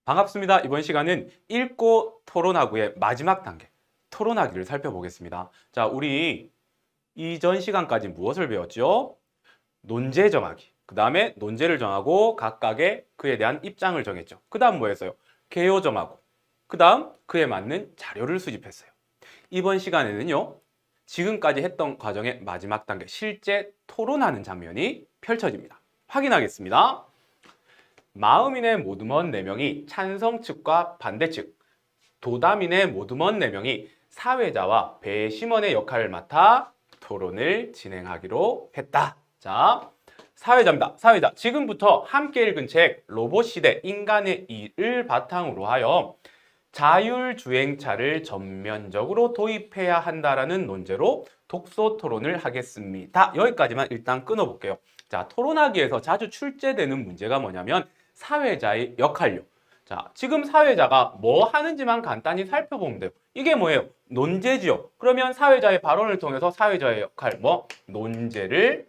반갑습니다. 이번 시간은 읽고 토론하고의 마지막 단계, 토론하기를 살펴보겠습니다. 자, 우리 이전 시간까지 무엇을 배웠죠? 논제 정하기. 그 다음에 논제를 정하고 각각의 그에 대한 입장을 정했죠. 그 다음 뭐 했어요? 개요 정하고. 그 다음 그에 맞는 자료를 수집했어요. 이번 시간에는요, 지금까지 했던 과정의 마지막 단계, 실제 토론하는 장면이 펼쳐집니다. 확인하겠습니다. 마음인의 모두먼 4명이 찬성 측과 반대 측, 도담인의 모두먼 4명이 사회자와 배심원의 역할을 맡아 토론을 진행하기로 했다. 자, 사회자입니다. 사회자. 지금부터 함께 읽은 책 로봇 시대 인간의 일을 바탕으로 하여 자율주행차를 전면적으로 도입해야 한다라는 논제로 독서 토론을 하겠습니다. 여기까지만 일단 끊어볼게요. 자, 토론하기에서 자주 출제되는 문제가 뭐냐면 사회자의 역할요. 자, 지금 사회자가 뭐 하는지만 간단히 살펴보면 돼요. 이게 뭐예요? 논제지요. 그러면 사회자의 발언을 통해서 사회자의 역할, 논제를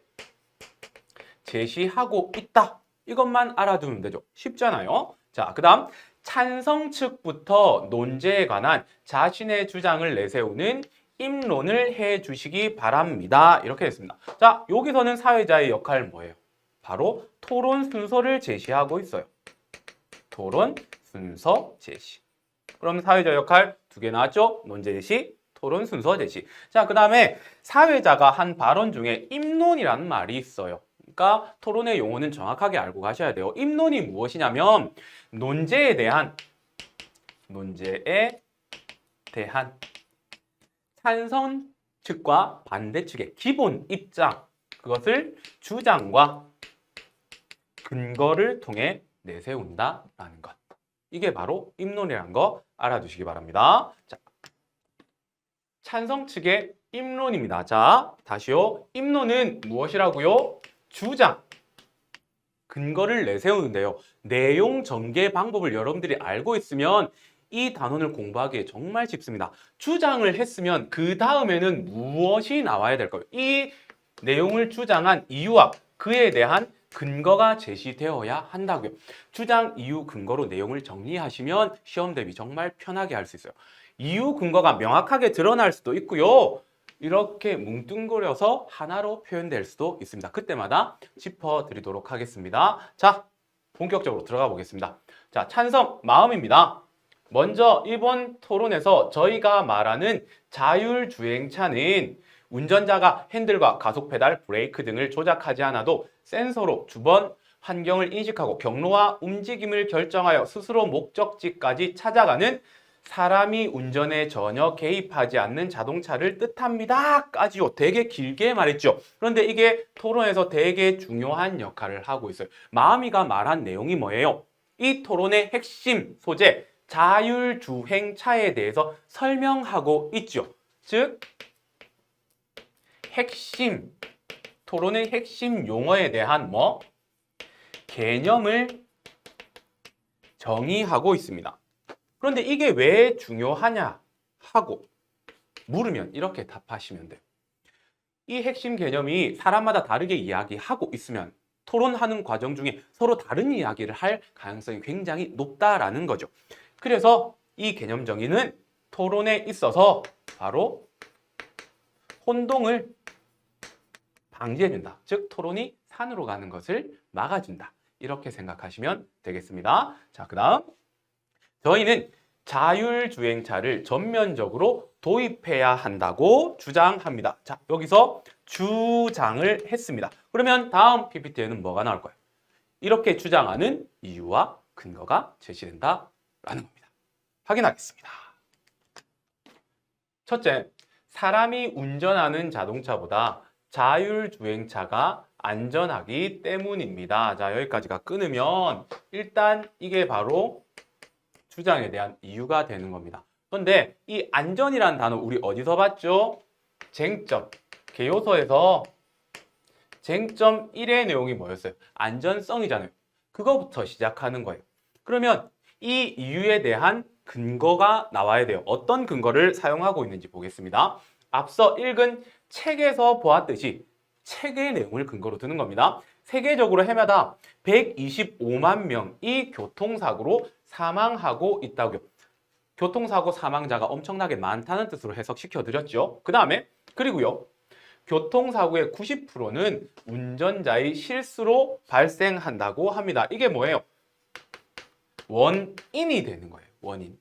제시하고 있다. 이것만 알아두면 되죠. 쉽잖아요. 자, 그 다음 찬성 측부터 논제에 관한 자신의 주장을 내세우는 입론을 해 주시기 바랍니다. 이렇게 했습니다. 자, 여기서는 사회자의 역할 뭐예요? 바로 토론 순서를 제시하고 있어요. 토론 순서 제시. 그럼 사회자 역할 2개 나왔죠? 논제 제시, 토론 순서 제시. 자, 그 다음에 사회자가 한 발언 중에 입론이라는 말이 있어요. 그러니까 토론의 용어는 정확하게 알고 가셔야 돼요. 입론이 무엇이냐면 논제에 대한 찬성 측과 반대 측의 기본 입장, 그것을 주장과 근거를 통해 내세운다라는 것. 이게 바로 입론이라는 거 알아두시기 바랍니다. 자, 찬성 측의 입론입니다. 자, 다시요. 입론은 무엇이라고요? 주장, 근거를 내세우는데요. 내용 전개 방법을 여러분들이 알고 있으면 이 단원을 공부하기에 정말 쉽습니다. 주장을 했으면 그 다음에는 무엇이 나와야 될까요? 이 내용을 주장한 이유와 그에 대한 근거가 제시되어야 한다고요. 주장, 이유, 근거로 내용을 정리하시면 시험 대비 정말 편하게 할 수 있어요. 이유, 근거가 명확하게 드러날 수도 있고요. 이렇게 뭉뚱그려서 하나로 표현될 수도 있습니다. 그때마다 짚어드리도록 하겠습니다. 자, 본격적으로 들어가 보겠습니다. 자, 찬성, 마음입니다. 먼저 이번 토론에서 저희가 말하는 자율주행차는 운전자가 핸들과 가속 페달, 브레이크 등을 조작하지 않아도 센서로 주변 환경을 인식하고 경로와 움직임을 결정하여 스스로 목적지까지 찾아가는 사람이 운전에 전혀 개입하지 않는 자동차를 뜻합니다. 까지요. 되게 길게 말했죠. 그런데 이게 토론에서 되게 중요한 역할을 하고 있어요. 마음이가 말한 내용이 뭐예요? 이 토론의 핵심 소재, 자율주행차에 대해서 설명하고 있죠. 즉, 토론의 핵심 용어에 대한 개념을 정의하고 있습니다. 그런데 이게 왜 중요하냐 하고 물으면 이렇게 답하시면 돼요. 이 핵심 개념이 사람마다 다르게 이야기하고 있으면 토론하는 과정 중에 서로 다른 이야기를 할 가능성이 굉장히 높다라는 거죠. 그래서 이 개념 정의는 토론에 있어서 바로 혼동을 방지해준다. 즉 토론이 산으로 가는 것을 막아준다. 이렇게 생각하시면 되겠습니다. 자, 그 다음 저희는 자율주행차를 전면적으로 도입해야 한다고 주장합니다. 자, 여기서 주장을 했습니다. 그러면 다음 PPT에는 뭐가 나올 거예요? 이렇게 주장하는 이유와 근거가 제시된다라는 겁니다. 확인하겠습니다. 첫째, 사람이 운전하는 자동차보다 자율주행차가 안전하기 때문입니다. 자, 여기까지가 끊으면 일단 이게 바로 주장에 대한 이유가 되는 겁니다. 그런데 이 안전이라는 단어 우리 어디서 봤죠? 쟁점, 개요서에서 쟁점 1의 내용이 뭐였어요? 안전성이잖아요. 그거부터 시작하는 거예요. 그러면 이 이유에 대한 근거가 나와야 돼요. 어떤 근거를 사용하고 있는지 보겠습니다. 앞서 읽은 책에서 보았듯이 책의 내용을 근거로 드는 겁니다. 세계적으로 해마다 125만 명이 교통사고로 사망하고 있다고요. 교통사고 사망자가 엄청나게 많다는 뜻으로 해석시켜 드렸죠. 그 다음에 그리고요. 교통사고의 90%는 운전자의 실수로 발생한다고 합니다. 이게 뭐예요? 원인이 되는 거예요. 원인.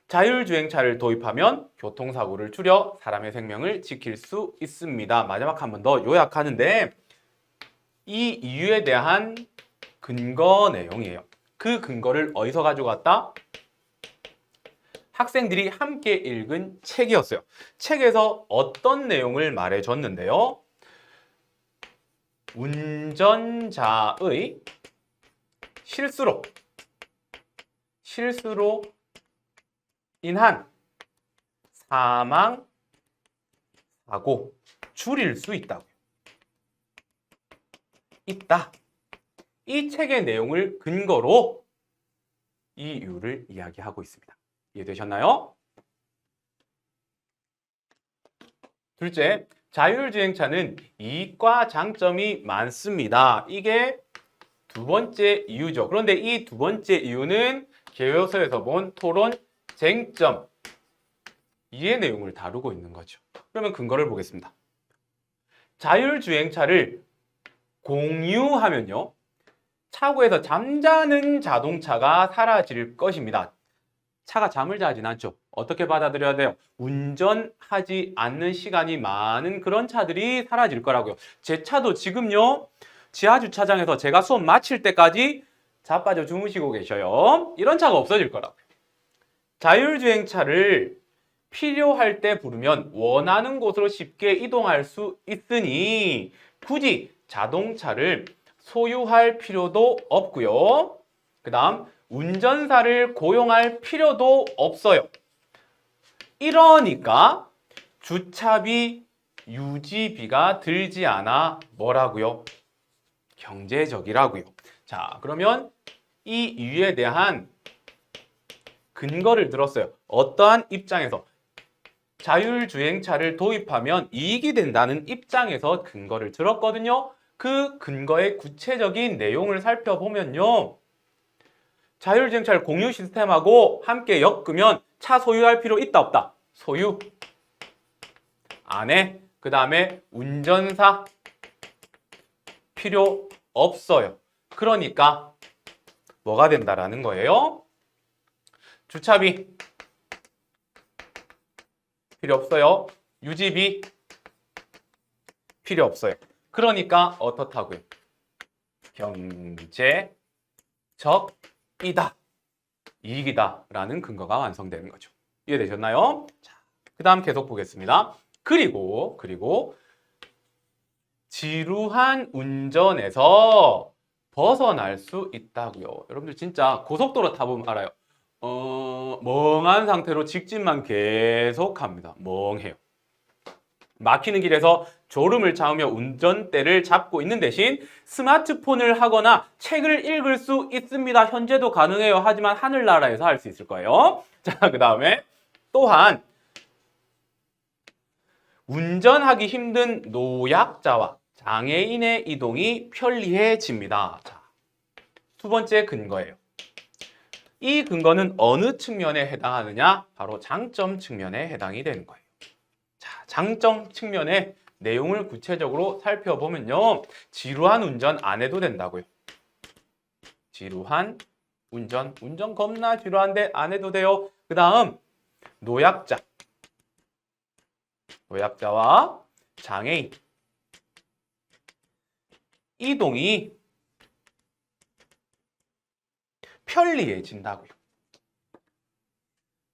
자율주행차를 도입하면 교통사고를 줄여 사람의 생명을 지킬 수 있습니다. 마지막 한 번 더 요약하는데 이 이유에 대한 근거 내용이에요. 그 근거를 어디서 가져갔다? 학생들이 함께 읽은 책이었어요. 책에서 어떤 내용을 말해줬는데요. 운전자의 실수로 인한 사망, 사고 줄일 수 있다. 이 책의 내용을 근거로 이 이유를 이야기하고 있습니다. 이해되셨나요? 둘째, 자율주행차는 이익과 장점이 많습니다. 이게 두 번째 이유죠. 그런데 이 두 번째 이유는 교요서에서 본 토론, 쟁점, 이의 내용을 다루고 있는 거죠. 그러면 근거를 보겠습니다. 자율주행차를 공유하면요. 차고에서 잠자는 자동차가 사라질 것입니다. 차가 잠을 자진 않죠. 어떻게 받아들여야 돼요? 운전하지 않는 시간이 많은 그런 차들이 사라질 거라고요. 제 차도 지금요. 지하주차장에서 제가 수업 마칠 때까지 자빠져 주무시고 계셔요. 이런 차가 없어질 거라고요. 자율주행차를 필요할 때 부르면 원하는 곳으로 쉽게 이동할 수 있으니 굳이 자동차를 소유할 필요도 없고요. 그 다음 운전사를 고용할 필요도 없어요. 이러니까 주차비, 유지비가 들지 않아 뭐라고요? 경제적이라고요. 자, 그러면 이 이유에 대한 근거를 들었어요. 어떠한 입장에서 자율주행차를 도입하면 이익이 된다는 입장에서 근거를 들었거든요. 그 근거의 구체적인 내용을 살펴보면요. 자율주행차를 공유 시스템하고 함께 엮으면 차 소유할 필요 있다 없다? 소유 안 해. 그 다음에 운전사 필요 없어요. 그러니까 뭐가 된다라는 거예요? 주차비 필요 없어요. 유지비 필요 없어요. 그러니까 어떻다고요? 경제적이다. 이익이다 라는 근거가 완성되는 거죠. 이해되셨나요? 자, 그 다음 계속 보겠습니다. 그리고 지루한 운전에서 벗어날 수 있다고요. 여러분들 진짜 고속도로 타보면 알아요. 멍한 상태로 직진만 계속합니다. 멍해요. 막히는 길에서 졸음을 참으며 운전대를 잡고 있는 대신 스마트폰을 하거나 책을 읽을 수 있습니다. 현재도 가능해요. 하지만 하늘나라에서 할 수 있을 거예요. 자, 그 다음에 또한 운전하기 힘든 노약자와 장애인의 이동이 편리해집니다. 자, 두 번째 근거예요. 이 근거는 어느 측면에 해당하느냐? 바로 장점 측면에 해당이 되는 거예요. 자, 장점 측면의 내용을 구체적으로 살펴보면요. 지루한 운전 안 해도 된다고요. 지루한 운전 겁나 지루한데 안 해도 돼요. 그 다음 노약자와 장애인 이동이 편리해진다고요.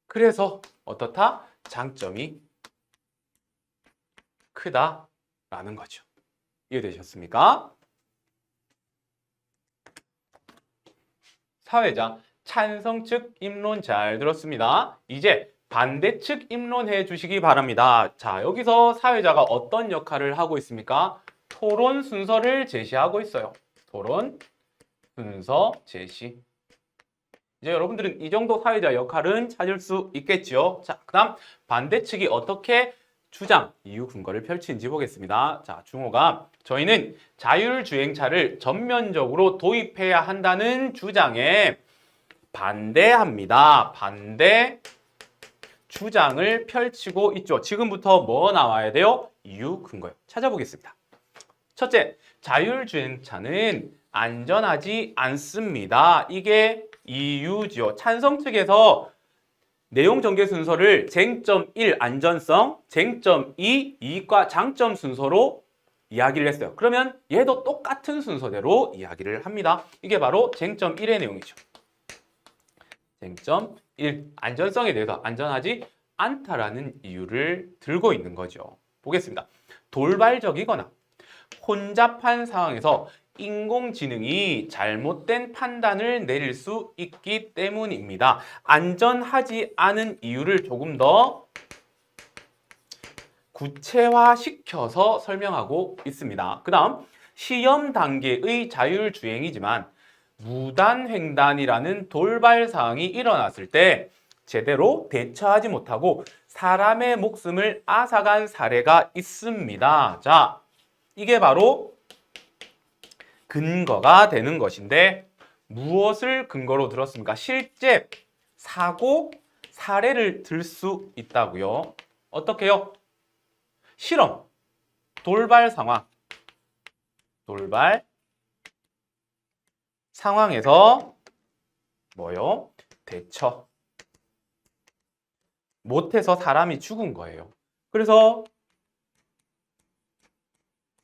그래서 어떻다? 장점이 크다라는 거죠. 이해되셨습니까? 사회자 찬성 측 입론 잘 들었습니다. 이제 반대 측 입론해 주시기 바랍니다. 자, 여기서 사회자가 어떤 역할을 하고 있습니까? 토론 순서를 제시하고 있어요. 토론 순서 제시. 이제 여러분들은 이 정도 사회자 역할은 찾을 수 있겠죠. 자, 그 다음 반대 측이 어떻게 주장, 이유, 근거를 펼치는지 보겠습니다. 자, 중호가 저희는 자율주행차를 전면적으로 도입해야 한다는 주장에 반대합니다. 반대 주장을 펼치고 있죠. 지금부터 뭐 나와야 돼요? 이유, 근거요. 찾아보겠습니다. 첫째, 자율주행차는 안전하지 않습니다. 이게 이유죠. 찬성 측에서 내용 전개 순서를 쟁점 1 안전성, 쟁점 2 이익과 장점 순서로 이야기를 했어요. 그러면 얘도 똑같은 순서대로 이야기를 합니다. 이게 바로 쟁점 1의 내용이죠. 쟁점 1. 안전성에 대해서 안전하지 않다라는 이유를 들고 있는 거죠. 보겠습니다. 돌발적이거나 혼잡한 상황에서 인공지능이 잘못된 판단을 내릴 수 있기 때문입니다. 안전하지 않은 이유를 조금 더 구체화시켜서 설명하고 있습니다. 그 다음 시험 단계의 자율주행이지만 무단횡단이라는 돌발 사항이 일어났을 때 제대로 대처하지 못하고 사람의 목숨을 앗아간 사례가 있습니다. 자, 이게 바로 근거가 되는 것인데 무엇을 근거로 들었습니까? 실제 사고 사례를 들 수 있다고요. 어떻게요? 실험, 돌발 상황, 돌발 상황에서 뭐요? 대처 못해서 사람이 죽은 거예요. 그래서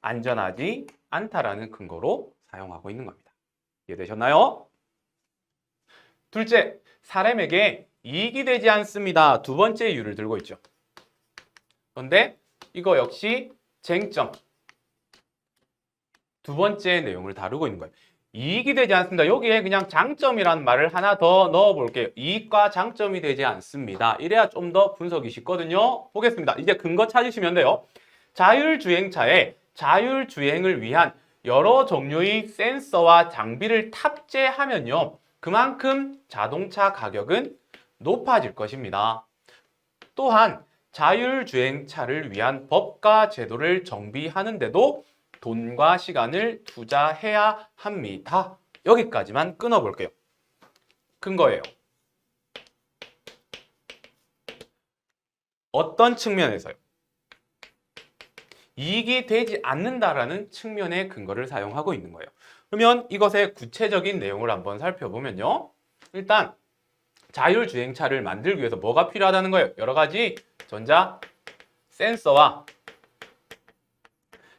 안전하지 않다라는 근거로 사용하고 있는 겁니다. 이해되셨나요? 둘째, 사람에게 이익이 되지 않습니다. 두 번째 이유를 들고 있죠. 그런데 이거 역시 쟁점 두 번째 내용을 다루고 있는 거예요. 이익이 되지 않습니다. 여기에 그냥 장점이라는 말을 하나 더 넣어 볼게요. 이익과 장점이 되지 않습니다. 이래야 좀 더 분석이 쉽거든요. 보겠습니다. 이제 근거 찾으시면 돼요. 자율주행차에 자율주행을 위한 여러 종류의 센서와 장비를 탑재하면요. 그만큼 자동차 가격은 높아질 것입니다. 또한 자율주행차를 위한 법과 제도를 정비하는데도 돈과 시간을 투자해야 합니다. 여기까지만 끊어볼게요. 근거예요. 어떤 측면에서요? 이익이 되지 않는다라는 측면의 근거를 사용하고 있는 거예요. 그러면 이것의 구체적인 내용을 한번 살펴보면요. 일단 자율주행차를 만들기 위해서 뭐가 필요하다는 거예요? 여러 가지 전자 센서와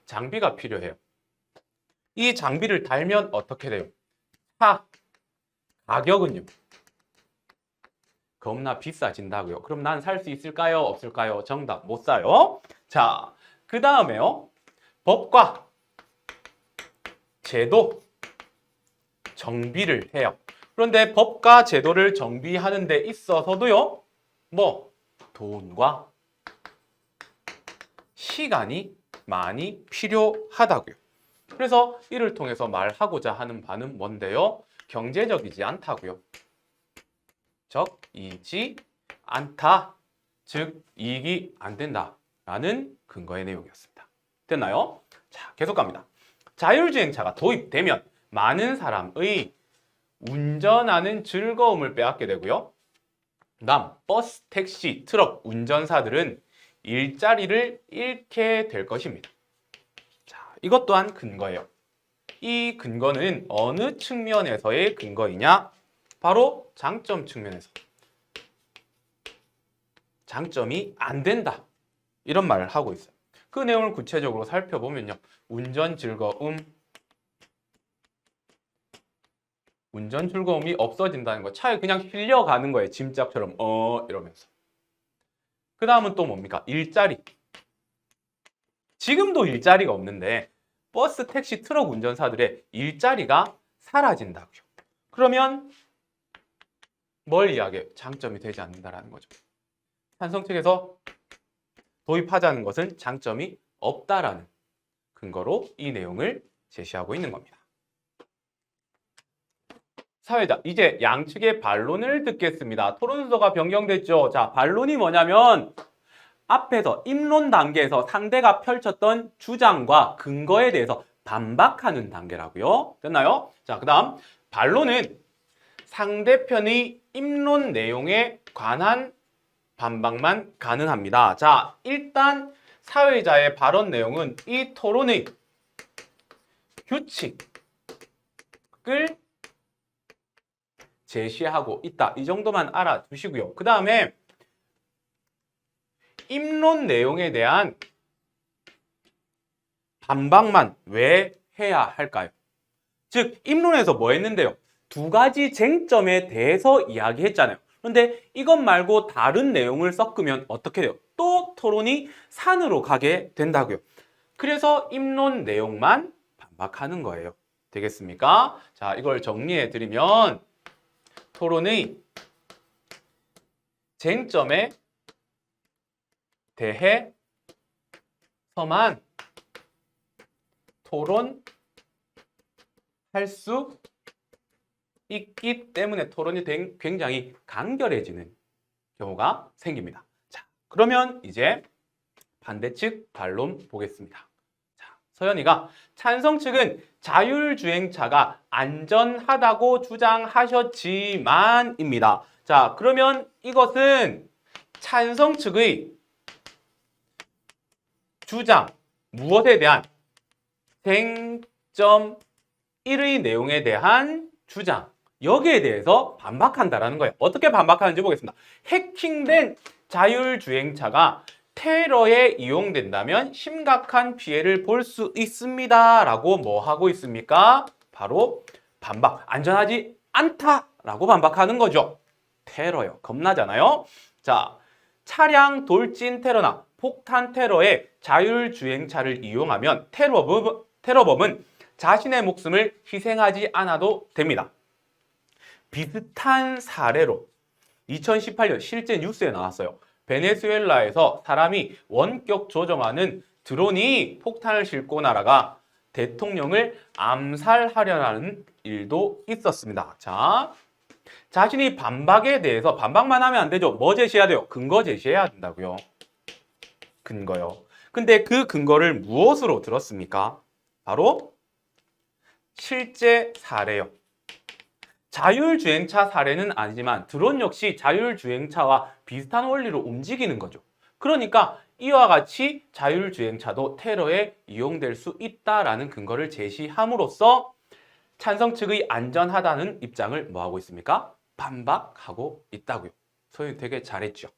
장비가 필요해요. 이 장비를 달면 어떻게 돼요? 차 가격은요? 겁나 비싸진다고요. 그럼 난 살 수 있을까요? 없을까요? 정답 못 사요. 자, 그 다음에요. 법과 제도 정비를 해요. 그런데 법과 제도를 정비하는 데 있어서도요. 뭐 돈과 시간이 많이 필요하다고요. 그래서 이를 통해서 말하고자 하는 바는 뭔데요? 경제적이지 않다고요. 적이지 않다. 즉 이익이 안 된다라는 근거의 내용이었습니다. 됐나요? 자, 계속 갑니다. 자율주행차가 도입되면 많은 사람의 운전하는 즐거움을 빼앗게 되고요. 다음 버스, 택시, 트럭 운전사들은 일자리를 잃게 될 것입니다. 자, 이것 또한 근거예요. 이 근거는 어느 측면에서의 근거이냐? 바로 장점 측면에서. 장점이 안 된다. 이런 말을 하고 있어요. 그 내용을 구체적으로 살펴보면요. 운전 즐거움이 없어진다는 거. 차에 그냥 실려가는 거예요. 짐짝처럼 이러면서. 그 다음은 또 뭡니까? 일자리. 지금도 일자리가 없는데 버스, 택시, 트럭 운전사들의 일자리가 사라진다고요. 그러면 뭘 이야기해요? 장점이 되지 않는다라는 거죠. 찬성 측에서 도입하자는 것은 장점이 없다라는 근거로 이 내용을 제시하고 있는 겁니다. 사회자, 이제 양측의 반론을 듣겠습니다. 토론 순서가 변경됐죠. 자, 반론이 뭐냐면 앞에서 입론 단계에서 상대가 펼쳤던 주장과 근거에 대해서 반박하는 단계라고요. 됐나요? 자, 그 다음 반론은 상대편의 입론 내용에 관한 반박만 가능합니다. 자, 일단 사회자의 발언 내용은 이 토론의 규칙을 제시하고 있다. 이 정도만 알아두시고요. 그 다음에 입론 내용에 대한 반박만 왜 해야 할까요? 즉, 입론에서 뭐 했는데요? 두 가지 쟁점에 대해서 이야기했잖아요. 그런데 이것 말고 다른 내용을 섞으면 어떻게 돼요? 또 토론이 산으로 가게 된다고요. 그래서 입론 내용만 반박하는 거예요. 되겠습니까? 자, 이걸 정리해 드리면 토론의 쟁점에 대해서만 토론할 수 있기 때문에 토론이 굉장히 간결해지는 경우가 생깁니다. 자, 그러면 이제 반대측 반론 보겠습니다. 자, 서연이가 찬성 측은 자율주행차가 안전하다고 주장하셨지만입니다. 자, 그러면 이것은 찬성 측의 주장, 무엇에 대한 쟁점 1의 내용에 대한 주장, 여기에 대해서 반박한다라는 거예요. 어떻게 반박하는지 보겠습니다. 해킹된 자율주행차가 테러에 이용된다면 심각한 피해를 볼 수 있습니다. 라고 뭐 하고 있습니까? 바로 반박. 안전하지 않다라고 반박하는 거죠. 테러요. 겁나잖아요. 자, 차량 돌진 테러나 폭탄 테러에 자율주행차를 이용하면 테러범은 자신의 목숨을 희생하지 않아도 됩니다. 비슷한 사례로 2018년 실제 뉴스에 나왔어요. 베네수엘라에서 사람이 원격 조정하는 드론이 폭탄을 싣고 날아가 대통령을 암살하려는 일도 있었습니다. 자, 자신이 반박에 대해서 반박만 하면 안 되죠. 뭐 제시해야 돼요? 근거 제시해야 된다고요. 근거요. 근데 그 근거를 무엇으로 들었습니까? 바로 실제 사례요. 자율주행차 사례는 아니지만 드론 역시 자율주행차와 비슷한 원리로 움직이는 거죠. 그러니까 이와 같이 자율주행차도 테러에 이용될 수 있다라는 근거를 제시함으로써 찬성 측의 안전하다는 입장을 뭐 하고 있습니까? 반박하고 있다고요. 소연이 되게 잘했죠.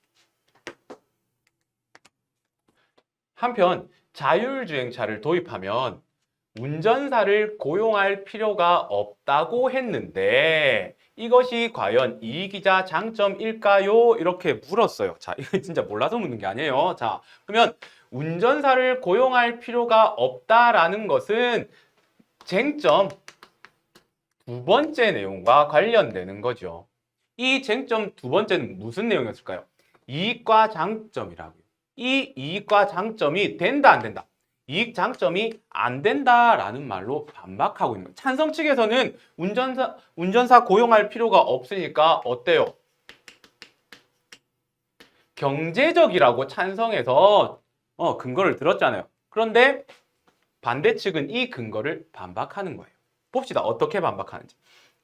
한편 자율주행차를 도입하면 운전사를 고용할 필요가 없다고 했는데 이것이 과연 이기자 장점일까요? 이렇게 물었어요. 자, 이거 진짜 몰라서 묻는 게 아니에요. 자, 그러면 운전사를 고용할 필요가 없다라는 것은 쟁점 두 번째 내용과 관련되는 거죠. 이 쟁점 두 번째는 무슨 내용이었을까요? 이익과 장점이라고요. 이 이익과 장점이 된다, 안 된다? 이익 장점이 안 된다라는 말로 반박하고 있는 거예요. 찬성 측에서는 운전사 고용할 필요가 없으니까 어때요? 경제적이라고 찬성해서 근거를 들었잖아요. 그런데 반대 측은 이 근거를 반박하는 거예요. 봅시다. 어떻게 반박하는지.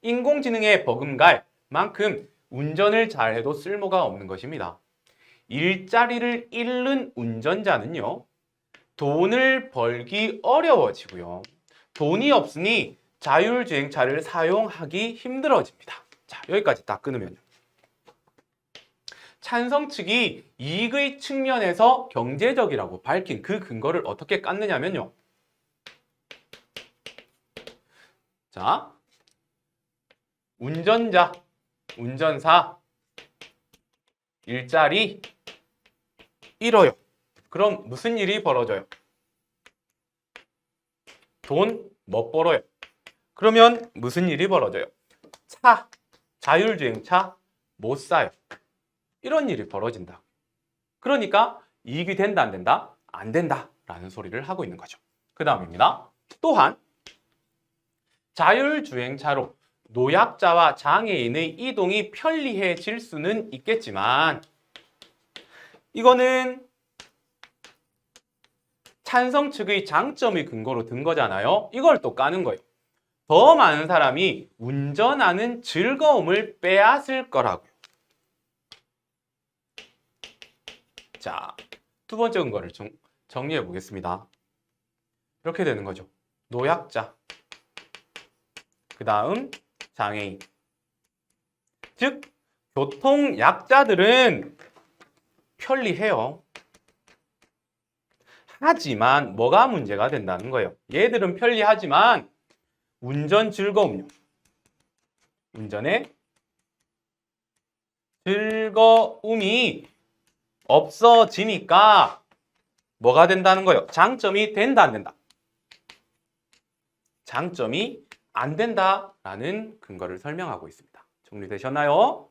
인공지능에 버금갈 만큼 운전을 잘해도 쓸모가 없는 것입니다. 일자리를 잃는 운전자는요, 돈을 벌기 어려워지고요. 돈이 없으니 자율주행차를 사용하기 힘들어집니다. 자, 여기까지 딱 끊으면요. 찬성 측이 이익의 측면에서 경제적이라고 밝힌 그 근거를 어떻게 깠느냐면요. 자, 운전사, 일자리 잃어요. 그럼 무슨 일이 벌어져요? 돈 못 벌어요. 그러면 무슨 일이 벌어져요? 자율주행차 못 사요. 이런 일이 벌어진다. 그러니까 이익이 된다, 안 된다? 안 된다 라는 소리를 하고 있는 거죠. 그 다음입니다. 또한 자율주행차로 노약자와 장애인의 이동이 편리해질 수는 있겠지만 이거는 찬성 측의 장점의 근거로 든 거잖아요. 이걸 또 까는 거예요. 더 많은 사람이 운전하는 즐거움을 빼앗을 거라고요. 자, 두 번째 근거를 정리해 보겠습니다. 이렇게 되는 거죠. 노약자, 그 다음 장애인. 즉, 교통약자들은 편리해요. 하지만 뭐가 문제가 된다는 거예요. 얘들은 편리하지만 운전 즐거움요. 운전의 즐거움이 없어지니까 뭐가 된다는 거예요? 장점이 된다, 안 된다? 장점이 안 된다라는 근거를 설명하고 있습니다. 정리되셨나요?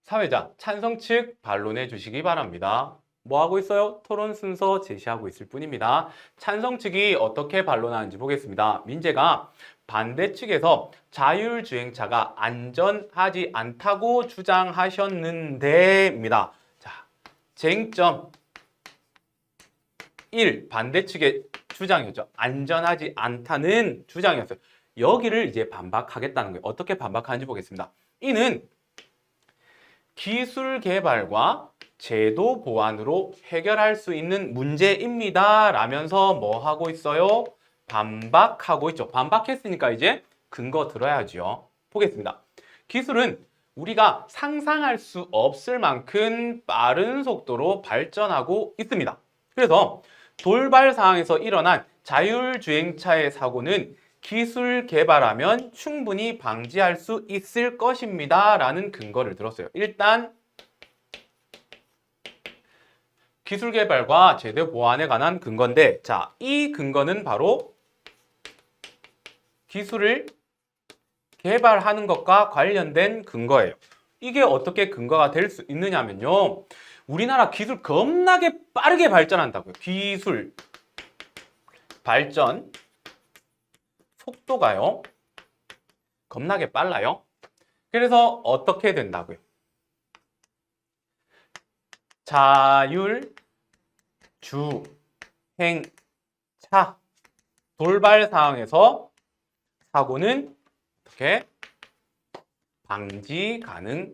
사회자, 찬성 측 반론해 주시기 바랍니다. 뭐 하고 있어요? 토론 순서 제시하고 있을 뿐입니다. 찬성 측이 어떻게 반론하는지 보겠습니다. 민재가 반대 측에서 자율주행차가 안전하지 않다고 주장하셨는데입니다. 자, 쟁점 1. 반대 측의 주장이었죠. 안전하지 않다는 주장이었어요. 여기를 이제 반박하겠다는 거예요. 어떻게 반박하는지 보겠습니다. 이는 기술 개발과 제도 보완으로 해결할 수 있는 문제입니다. 라면서 뭐 하고 있어요? 반박하고 있죠. 반박했으니까 이제 근거 들어야죠. 보겠습니다. 기술은 우리가 상상할 수 없을 만큼 빠른 속도로 발전하고 있습니다. 그래서 돌발 상황에서 일어난 자율주행차의 사고는 기술 개발하면 충분히 방지할 수 있을 것입니다. 라는 근거를 들었어요. 일단 기술 개발과 제도 보완에 관한 근거인데, 자, 이 근거는 바로 기술을 개발하는 것과 관련된 근거예요. 이게 어떻게 근거가 될 수 있느냐면요. 우리나라 기술 겁나게 빠르게 발전한다고요. 기술 발전 속도가요. 겁나게 빨라요. 그래서 어떻게 된다고요? 자율 주행차 돌발 상황에서 사고는 어떻게 방지 가능하다라는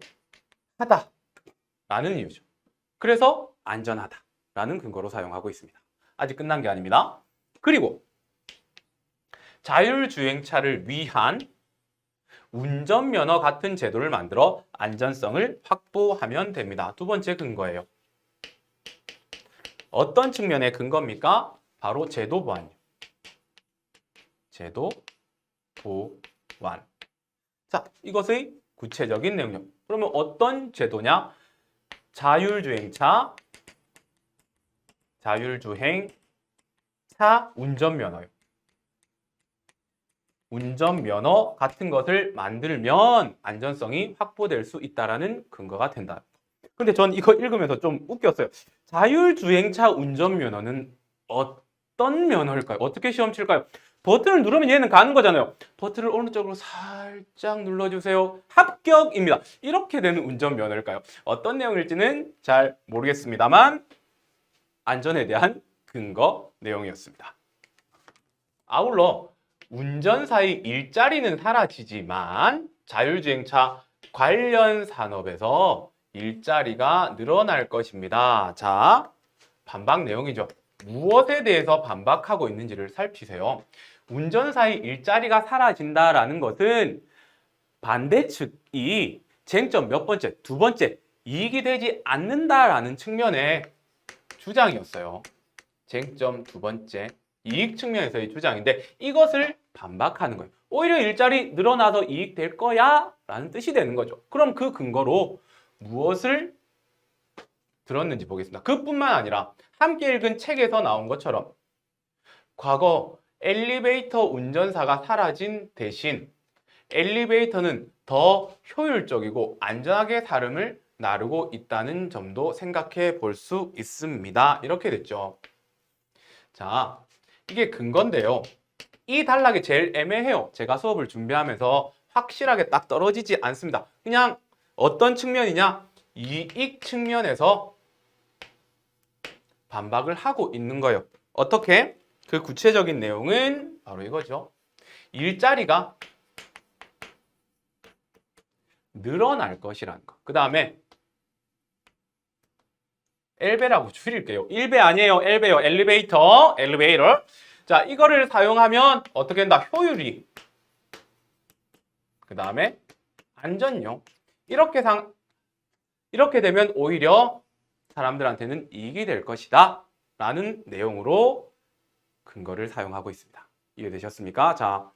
이유죠. 그래서 안전하다라는 근거로 사용하고 있습니다. 아직 끝난 게 아닙니다. 그리고 자율주행차를 위한 운전면허 같은 제도를 만들어 안전성을 확보하면 됩니다. 두 번째 근거예요. 어떤 측면의 근거입니까? 바로 제도 보완이요. 제도 보완. 자, 이것의 구체적인 내용이요. 그러면 어떤 제도냐? 자율주행차 운전면허요. 운전면허 같은 것을 만들면 안전성이 확보될 수 있다는 근거가 된다. 근데 전 이거 읽으면서 좀 웃겼어요. 자율주행차 운전면허는 어떤 면허일까요? 어떻게 시험 칠까요? 버튼을 누르면 얘는 가는 거잖아요. 버튼을 오른쪽으로 살짝 눌러주세요. 합격입니다. 이렇게 되는 운전면허일까요? 어떤 내용일지는 잘 모르겠습니다만 안전에 대한 근거 내용이었습니다. 아울러 운전사의 일자리는 사라지지만 자율주행차 관련 산업에서 일자리가 늘어날 것입니다. 자, 반박 내용이죠. 무엇에 대해서 반박하고 있는지를 살피세요. 운전사의 일자리가 사라진다라는 것은 반대 측이 쟁점 몇 번째? 두 번째, 이익이 되지 않는다라는 측면의 주장이었어요. 쟁점 두 번째, 이익 측면에서의 주장인데 이것을 반박하는 거예요. 오히려 일자리 늘어나서 이익 될 거야 라는 뜻이 되는 거죠. 그럼 그 근거로 무엇을 들었는지 보겠습니다. 그뿐만 아니라 함께 읽은 책에서 나온 것처럼 과거 엘리베이터 운전사가 사라진 대신 엘리베이터는 더 효율적이고 안전하게 사람을 나르고 있다는 점도 생각해 볼 수 있습니다. 이렇게 됐죠. 자, 이게 근거인데요. 이 단락이 제일 애매해요. 제가 수업을 준비하면서 확실하게 딱 떨어지지 않습니다. 그냥 어떤 측면이냐? 이익 측면에서 반박을 하고 있는 거예요. 어떻게? 그 구체적인 내용은 바로 이거죠. 일자리가 늘어날 것이라는 거. 그 다음에 엘베라고 줄일게요. 1배 아니에요. 엘베요. 엘리베이터. 엘리베이터. 자, 이거를 사용하면 어떻게 된다? 효율이. 그 다음에 안전용. 이렇게 되면 오히려 사람들한테는 이익이 될 것이다. 라는 내용으로 근거를 사용하고 있습니다. 이해되셨습니까? 자,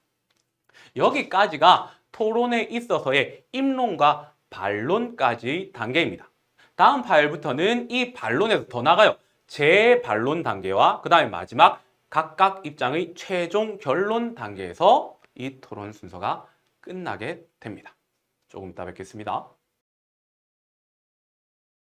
여기까지가 토론에 있어서의 입론과 반론까지 단계입니다. 다음 파일부터는 이 반론에서 더 나가요. 재반론 단계와 그 다음에 마지막 각각 입장의 최종 결론 단계에서 이 토론 순서가 끝나게 됩니다. 조금 이따 뵙겠습니다.